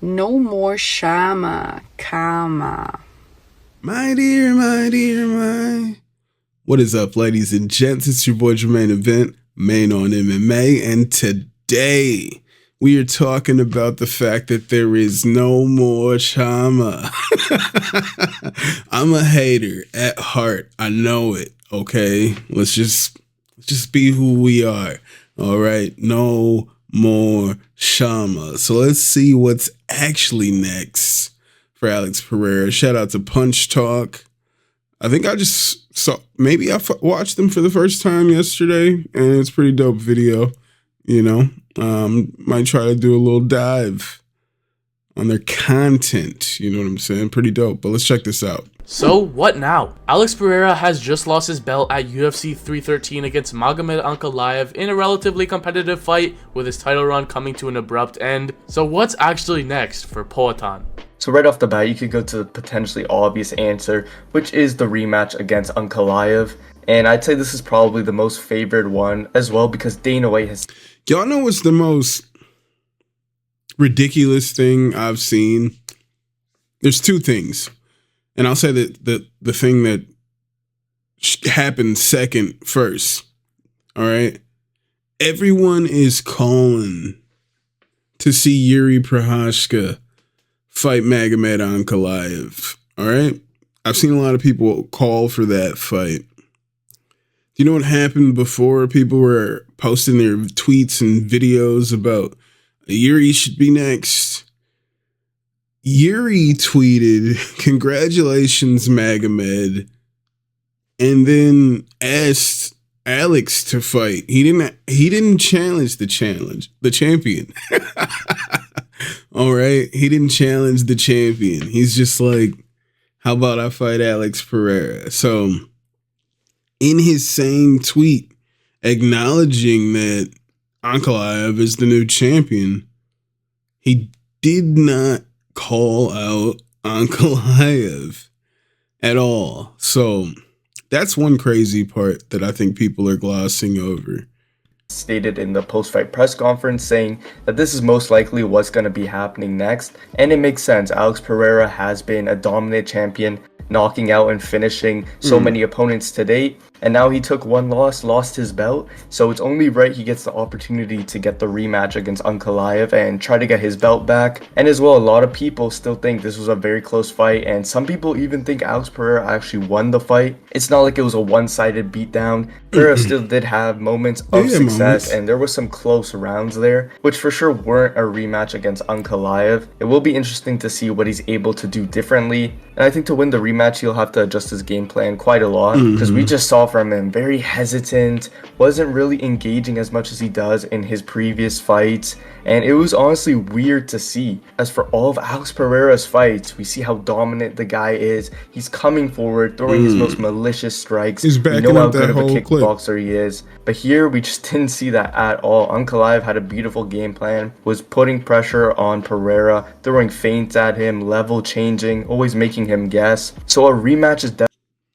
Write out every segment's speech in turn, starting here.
No more Shama, Kama. My dear, my. What is up, ladies and gents? It's your boy Jermaine Event, main on MMA, and today we are talking about the fact that there is no more Shama. I'm a hater at heart. I know it. Okay, let's just be who we are. All right, no more Shama. So let's see what's actually next for Alex Pereira. Shout out to Punch Talk. I think I just saw, maybe I watched them for the first time yesterday, and it's a pretty dope video, you know. Might try to do a little dive on their content, you know what I'm saying? Pretty dope, but let's check this out. So, what now? Alex Pereira has just lost his belt at UFC 313 against Magomed Ankalaev in a relatively competitive fight, with his title run coming to an abrupt end. So what's actually next for Poatan? So right off the bat, you could go to the potentially obvious answer, which is the rematch against Ankalaev. And I'd say this is probably the most favored one as well, because Dana White has... Y'all know what's the most ridiculous thing I've seen? There's two things. And I'll say that the thing that happened first. All right. Everyone is calling to see Yuri Prochazka fight Magomed Ankalaev. All right. I've seen a lot of people call for that fight. Do you know what happened before? People were posting their tweets and videos about Yuri should be next. Yuri tweeted, "Congratulations, Magomed," and then asked Alex to fight. He didn't challenge the champion. All right, he didn't challenge the champion. He's just like, "How about I fight Alex Pereira?" So, in his same tweet, acknowledging that Ankalaev is the new champion, he did not call out Ankalaev at all. So that's one crazy part that I think people are glossing over. Stated in the post-fight press conference saying that this is most likely what's going to be happening next. And it makes sense. Alex Pereira has been a dominant champion, knocking out and finishing so many opponents to date. And now he took one loss, lost his belt. So it's only right he gets the opportunity to get the rematch against Ankalaev and try to get his belt back. And as well, a lot of people still think this was a very close fight. And some people even think Alex Pereira actually won the fight. It's not like it was a one-sided beatdown. Pereira still did have moments of success. And there was some close rounds there, which for sure weren't a rematch against Ankalaev. It will be interesting to see what he's able to do differently. And I think to win the rematch, he'll have to adjust his game plan quite a lot, because we just saw from him very hesitant, wasn't really engaging as much as he does in his previous fights. And it was honestly weird to see. As for all of Alex Pereira's fights, we see how dominant the guy is. He's coming forward, throwing his most malicious strikes. He's we know how good of a kickboxer boxer he is. But here, we just didn't see that at all. Ankalaev had a beautiful game plan, was putting pressure on Pereira, throwing feints at him, level changing, always making him guess. So a rematch is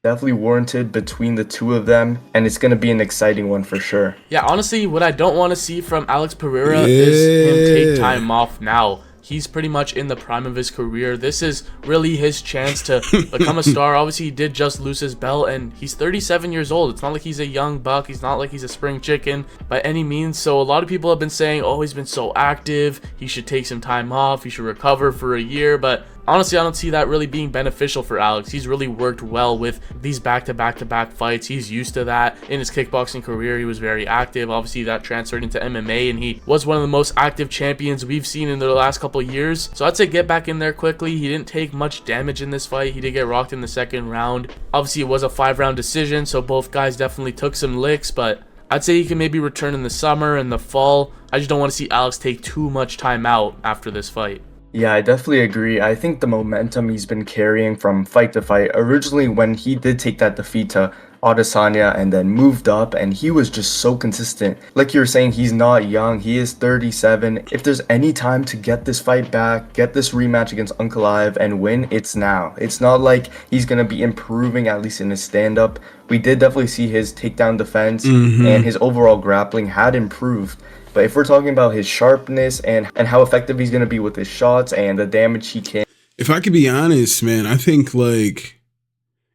definitely warranted between the two of them, and it's going to be an exciting one for sure. Yeah, honestly, what I don't want to see from Alex Pereira is him take time off now. He's pretty much in the prime of his career. This is really his chance to become a star. Obviously, he did just lose his belt, and he's 37 years old. It's not like he's a young buck. He's not like he's a spring chicken by any means. So a lot of people have been saying, oh, he's been so active. He should take some time off. He should recover for a year. But honestly, I don't see that really being beneficial for Alex. He's really worked well with these back-to-back-to-back fights. He's used to that. In his kickboxing career, he was very active. Obviously, that transferred into MMA, and he was one of the most active champions we've seen in the last couple of years. So I'd say get back in there quickly. He didn't take much damage in this fight. He did get rocked in the second round. Obviously, it was a 5-round decision, so both guys definitely took some licks, but I'd say he can maybe return in the summer and the fall. I just don't want to see Alex take too much time out after this fight. Yeah, I definitely agree. I think the momentum he's been carrying from fight to fight, originally when he did take that defeat to Adesanya and then moved up, and he was just so consistent. Like you were saying, he's not young. He is 37. If there's any time to get this fight back, get this rematch against Ankalaev and win, it's now. It's not like he's going to be improving, at least in his stand-up. We did definitely see his takedown defense and his overall grappling had improved. But if we're talking about his sharpness and how effective he's going to be with his shots and the damage he can. If I could be honest, man, I think like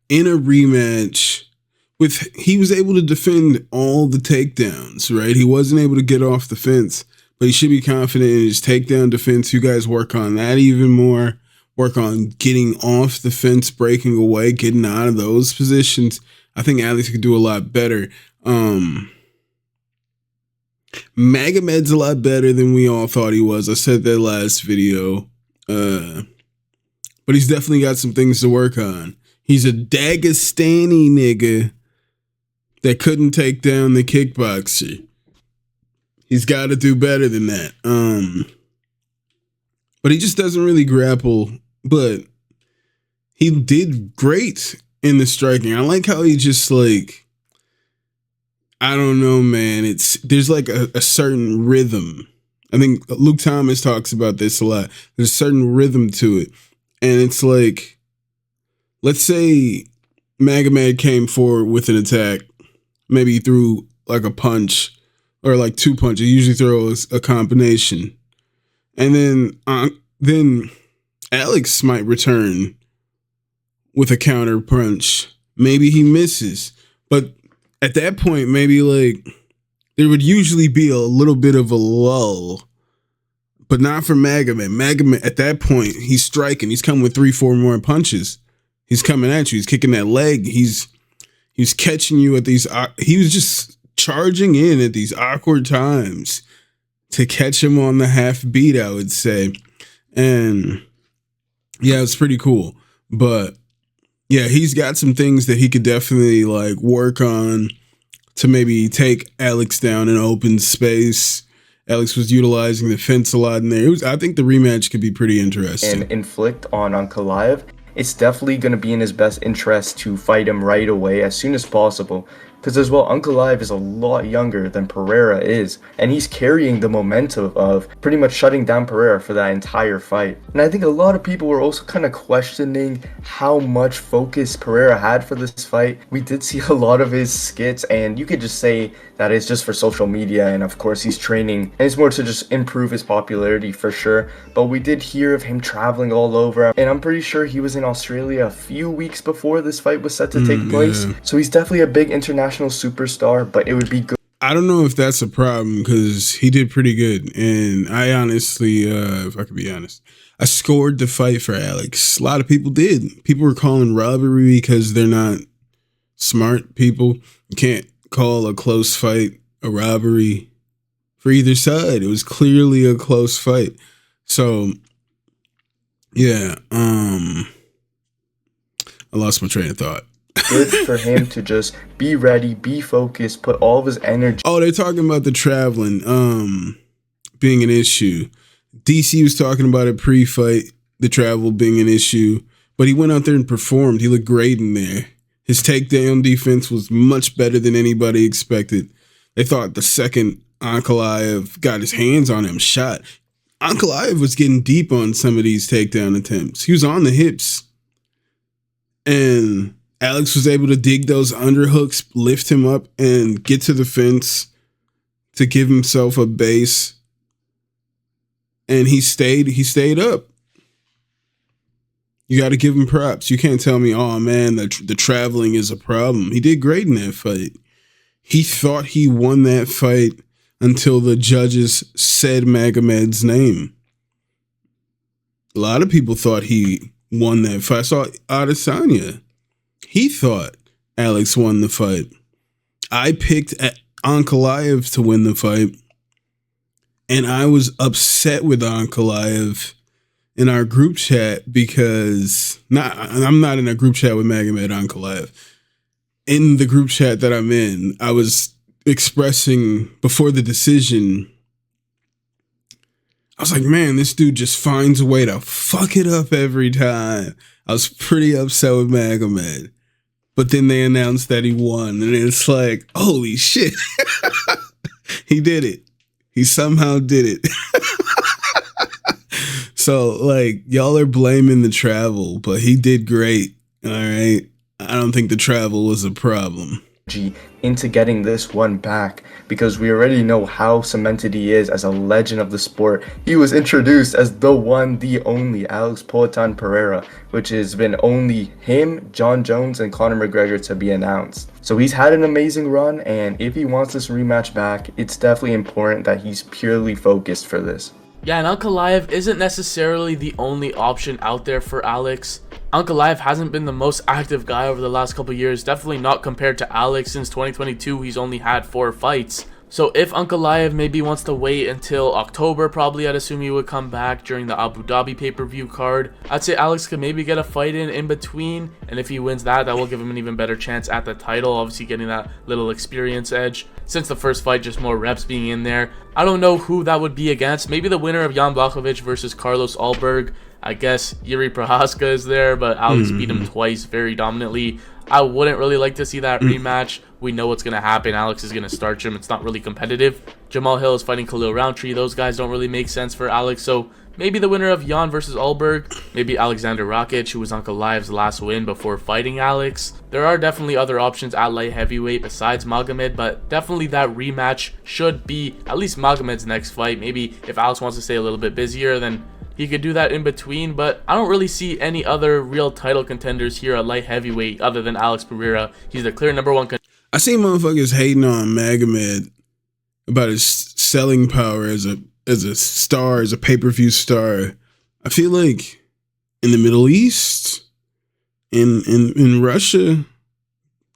in a rematch he was able to defend all the takedowns, right? He wasn't able to get off the fence, but he should be confident in his takedown defense. You guys work on that even more. Work on getting off the fence, breaking away, getting out of those positions. I think Alex could do a lot better. Magomed's a lot better than we all thought he was. I said that last video. But he's definitely got some things to work on. He's a Dagestani nigga that couldn't take down the kickboxer. He's got to do better than that. But he just doesn't really grapple. But he did great in the striking. I like how he just like, I don't know, man. There's like a certain rhythm. I think Luke Thomas talks about this a lot. There's a certain rhythm to it. And it's like, let's say Magomed came forward with an attack. Maybe he threw like a punch or like two punches. He usually throws a combination. And then Alex might return with a counter punch. Maybe he misses. But at that point, maybe like there would usually be a little bit of a lull. But not for Magomed. Magomed, at that point, he's striking. He's coming with 3-4 more punches. He's coming at you. He's kicking that leg. He's catching you at these. He was just charging in at these awkward times to catch him on the half beat, I would say. And yeah, it's pretty cool. But yeah, he's got some things that he could definitely like work on to maybe take Alex down in open space. Alex was utilizing the fence a lot in there. I think the rematch could be pretty interesting. And inflict on Ankalaev. It's definitely going to be in his best interest to fight him right away as soon as possible. Because as well, Ankalaev is a lot younger than Pereira is. And he's carrying the momentum of pretty much shutting down Pereira for that entire fight. And I think a lot of people were also kind of questioning how much focus Pereira had for this fight. We did see a lot of his skits, and you could just say that it's just for social media. And of course, he's training. And it's more to just improve his popularity for sure. But we did hear of him traveling all over. And I'm pretty sure he was in Australia a few weeks before this fight was set to take place. Yeah. So he's definitely a big international superstar, but it would be good. I don't know if that's a problem because he did pretty good. And I honestly, if I could be honest, I scored the fight for Alex. A lot of people did. People were calling robbery because they're not smart people. You can't call a close fight a robbery for either side. It was clearly a close fight. So, yeah, I lost my train of thought. Good for him to just be ready, be focused, put all of his energy. Oh, they're talking about the traveling being an issue. DC was talking about it pre-fight, the travel being an issue, but he went out there and performed. He looked great in there. His takedown defense was much better than anybody expected. They thought the second Ankalaev got his hands on him, shot. Ankalaev was getting deep on some of these takedown attempts. He was on the hips. And Alex was able to dig those underhooks, lift him up, and get to the fence to give himself a base. And he stayed up. You got to give him props. You can't tell me, oh man, the traveling is a problem. He did great in that fight. He thought he won that fight until the judges said Magomed's name. A lot of people thought he won that fight. I saw Adesanya. He thought Alex won the fight. I picked Ankalaev to win the fight. And I was upset with Ankalaev in our group chat because I'm not in a group chat with Magomed Ankalaev. In the group chat that I'm in, I was expressing before the decision, I was like, man, this dude just finds a way to fuck it up every time. I was pretty upset with Magomed. But then they announced that he won. And it's like, holy shit. He did it. He somehow did it. So, like, y'all are blaming the travel, but he did great. All right. I don't think the travel was a problem. into getting this one back, because we already know how cemented he is as a legend of the sport. He was introduced as the one, the only Alex Poatan Pereira, which has been only him, Jon Jones, and Conor McGregor to be announced. So he's had an amazing run, and if he wants this rematch back, it's definitely important that he's purely focused for this. Yeah, and Ankalaev isn't necessarily the only option out there for Alex. Ankalaev hasn't been the most active guy over the last couple years, definitely not compared to Alex. Since 2022, he's only had 4 fights. So if Ankalaev maybe wants to wait until October, probably I'd assume he would come back during the Abu Dhabi pay-per-view card. I'd say Alex could maybe get a fight in between, and if he wins that will give him an even better chance at the title, obviously getting that little experience edge. Since the first fight, just more reps being in there. I don't know who that would be against. Maybe the winner of Jan Blachowicz versus Carlos Ulberg. I guess Yuri Prohaska is there, but Alex beat him twice very dominantly. I wouldn't really like to see that rematch. We know what's going to happen. Alex is going to starch him. It's not really competitive. Jamal Hill is fighting Khalil Roundtree. Those guys don't really make sense for Alex. So maybe the winner of Jan versus Ulberg. Maybe Alexander Rakic, who was Ankalaev's last win before fighting Alex. There are definitely other options at light heavyweight besides Magomed, but definitely that rematch should be at least Magomed's next fight. Maybe if Alex wants to stay a little bit busier, then he could do that in between, but I don't really see any other real title contenders here at light heavyweight other than Alex Pereira. He's the clear number 1 contender. I see motherfuckers hating on Magomed about his selling power as a star, as a pay-per-view star. I feel like in the Middle East, in Russia,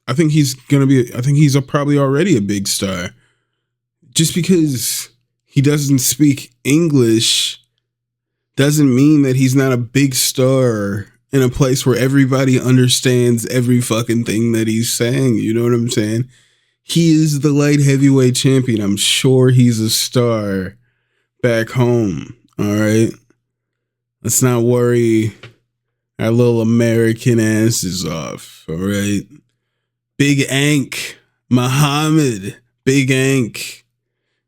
I think he's probably already a big star. Just because he doesn't speak English doesn't mean that he's not a big star in a place where everybody understands every fucking thing that he's saying. You know what I'm saying? He is the light heavyweight champion. I'm sure he's a star back home. All right. Let's not worry our little American asses off. All right. Big Ank, Muhammad, Big Ank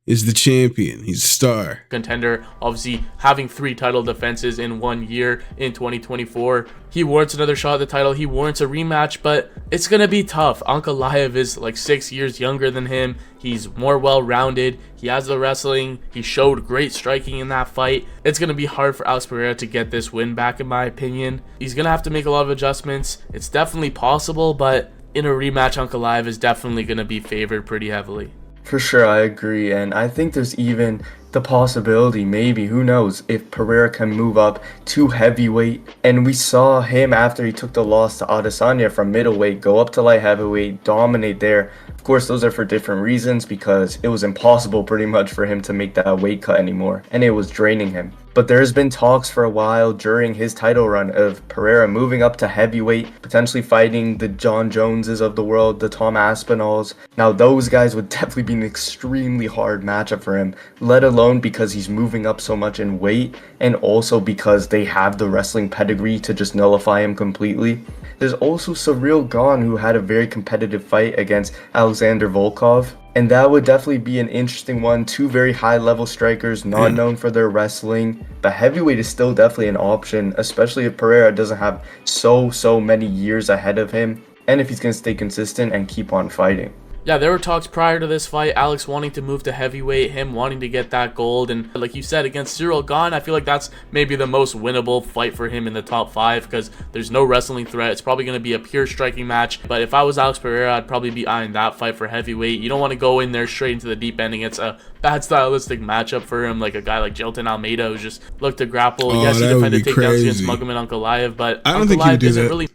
is the champion. He's a star. Contender, obviously having 3 title defenses in 1 year in 2024. He warrants another shot at the title. He warrants a rematch, but it's going to be tough. Ankalaev is like 6 years younger than him. He's more well-rounded. He has the wrestling. He showed great striking in that fight. It's going to be hard for Alex Pereira to get this win back, in my opinion. He's going to have to make a lot of adjustments. It's definitely possible, but in a rematch, Ankalaev is definitely going to be favored pretty heavily. For sure, I agree, and I think there's even the possibility, maybe, who knows, if Pereira can move up to heavyweight. And we saw him after he took the loss to Adesanya from middleweight, go up to light heavyweight, dominate there. Of course, those are for different reasons, because it was impossible pretty much for him to make that weight cut anymore, and it was draining him. But there's been talks for a while during his title run of Pereira moving up to heavyweight, potentially fighting the Jon Joneses of the world, the Tom Aspinalls. Now, those guys would definitely be an extremely hard matchup for him, let alone because he's moving up so much in weight, and also because they have the wrestling pedigree to just nullify him completely. There's also Cyril Gane, who had a very competitive fight against Alexander Volkov, and that would definitely be an interesting one. 2 very high-level strikers, not known for their wrestling, but heavyweight is still definitely an option, especially if Pereira doesn't have so many years ahead of him, and if he's going to stay consistent and keep on fighting. Yeah, there were talks prior to this fight, Alex wanting to move to heavyweight, him wanting to get that gold, and like you said, against Cyril Gane, I feel like that's maybe the most winnable fight for him in the top 5, because there's no wrestling threat. It's probably going to be a pure striking match, but if I was Alex Pereira, I'd probably be eyeing that fight for heavyweight. You don't want to go in there straight into the deep end against a bad stylistic matchup for him, like a guy like Jilton Almeida, who just looked to grapple. Yes, he defended takedowns against Magomed Ankalaev, but I don't think he would do that. Really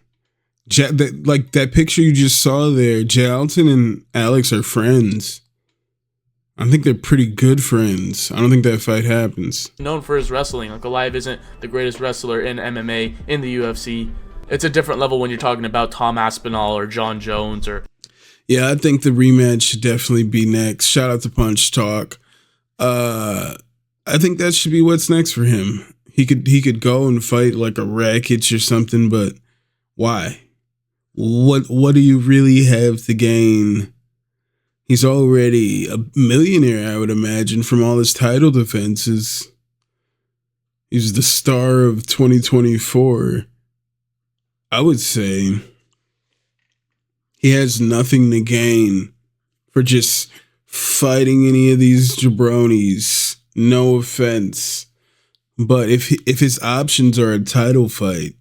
that picture you just saw there, Jalton and Alex are friends. I think they're pretty good friends. I don't think that fight happens. Known for his wrestling. Ankalaev isn't the greatest wrestler in MMA, in the UFC. It's a different level when you're talking about Tom Aspinall or Jon Jones or... Yeah, I think the rematch should definitely be next. Shout out to Punch Talk. I think that should be what's next for him. He could go and fight like a Rakic or something, but why? What do you really have to gain? He's already a millionaire, I would imagine, from all his title defenses. He's the star of 2024. I would say He has nothing to gain for just fighting any of these jabronis. No offense. But if his options are a title fight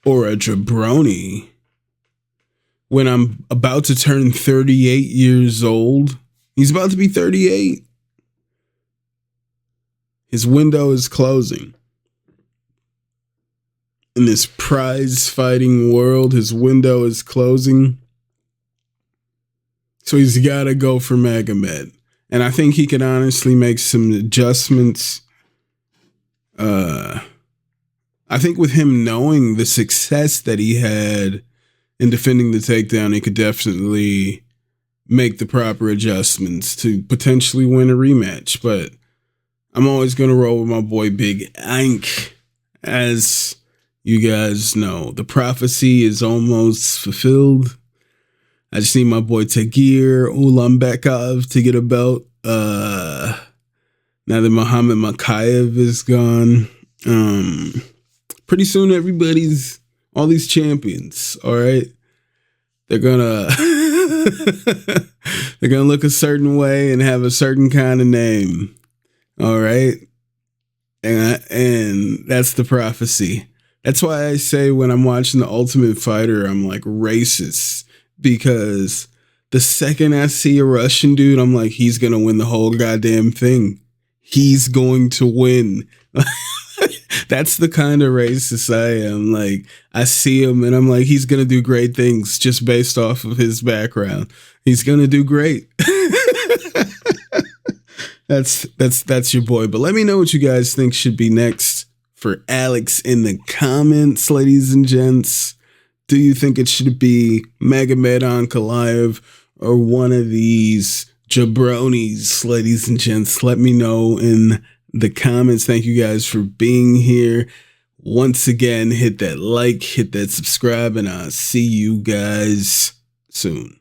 or a jabroni, when I'm about to turn 38 years old, he's about to be 38. His window is closing. In this prize fighting world, his window is closing. So he's got to go for Magomed. And I think he can honestly make some adjustments. I think with him knowing the success that he had in defending the takedown, he could definitely make the proper adjustments to potentially win a rematch. But I'm always going to roll with my boy Big Ank. As you guys know, the prophecy is almost fulfilled. I just need my boy Tagir Ulanbekov to get a belt. Now that Muhammad Makayev is gone, pretty soon all these champions, all right, they're gonna look a certain way and have a certain kind of name, all right, and that's the prophecy. That's why I say when I'm watching The Ultimate Fighter, I'm like racist, because the second I see a Russian dude, I'm like, he's gonna win the whole goddamn thing. He's going to win. That's the kind of racist I am. Like, I see him and I'm like, he's going to do great things just based off of his background. He's going to do great. That's your boy. But let me know what you guys think should be next for Alex in the comments, ladies and gents. Do you think it should be Magomed Ankalaev or one of these jabronis, ladies and gents? Let me know in the comments. Thank you guys for being here. Once again, hit that like, hit that subscribe, and I'll see you guys soon.